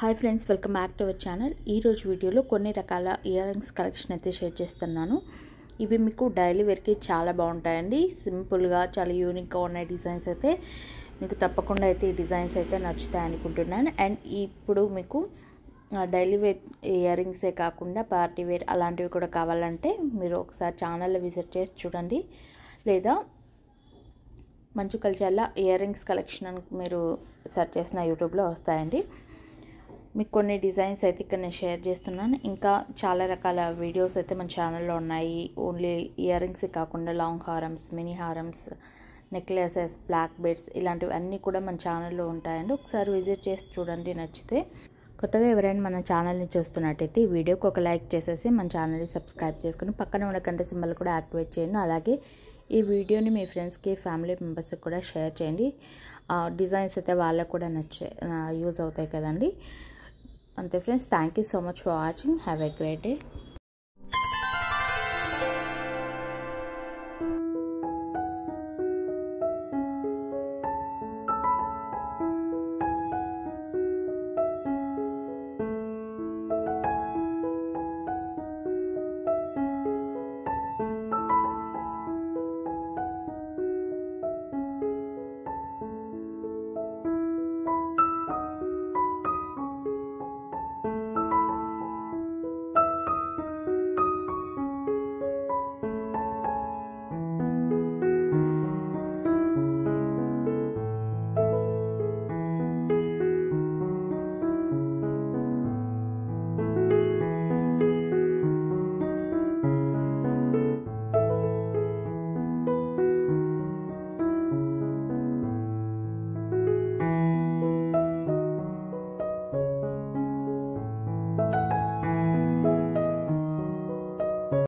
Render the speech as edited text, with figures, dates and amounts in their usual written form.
Hi friends, welcome back to our channel. ఈరోజు వీడియోలో కొన్ని రకాల ఇయర్ రింగ్స్ కలెక్షన్ అయితే షేర్ చేస్తున్నాను. ఇవి మీకు డైలీ వేర్కి చాలా బాగుంటాయండి. సింపుల్గా చాలా యూనిక్గా ఉన్న డిజైన్స్ అయితే మీకు తప్పకుండా అయితే ఈ డిజైన్స్ అయితే నచ్చుతాయి అనుకుంటున్నాను. అండ్ ఇప్పుడు మీకు డైలీ వేర్ ఇయర్ రింగ్సే కాకుండా పార్టీ వేర్ అలాంటివి కూడా కావాలంటే మీరు ఒకసారి ఛానల్లో విజిట్ చేసి చూడండి. లేదా మంచు కల్చర్ల ఇయర్ రింగ్స్ కలెక్షన్ అని మీరు సెర్చ్ చేసిన యూట్యూబ్లో వస్తాయండి. మీకు కొన్ని డిజైన్స్ అయితే ఇక్కడ నేను షేర్ చేస్తున్నాను. ఇంకా చాలా రకాల వీడియోస్ అయితే మన ఛానల్లో ఉన్నాయి. ఓన్లీ ఇయర్ రింగ్స్ కాకుండా లాంగ్ హారమ్స్, మినీ హారమ్స్, నెక్లెసెస్, బ్లాక్ బెడ్స్ ఇలాంటివి అన్నీ కూడా మన ఛానల్లో ఉంటాయండి. ఒకసారి విజిట్ చేసి చూడండి. నచ్చితే కొత్తగా ఎవరైనా మన ఛానల్ని చూస్తున్నట్టయితే ఈ వీడియోకి ఒక లైక్ చేసేసి మన ఛానల్ని సబ్స్క్రైబ్ చేసుకుని పక్కన ఉన్న గంట సింబల్ కూడా యాక్టివేట్ చేయండి. అలాగే ఈ వీడియోని మీ ఫ్రెండ్స్కి, ఫ్యామిలీ మెంబర్స్కి కూడా షేర్ చేయండి. డిజైన్స్ అయితే వాళ్ళకు కూడా యూజ్ అవుతాయి కదండి. అంతే friends, thank you so much for watching. Have a great day.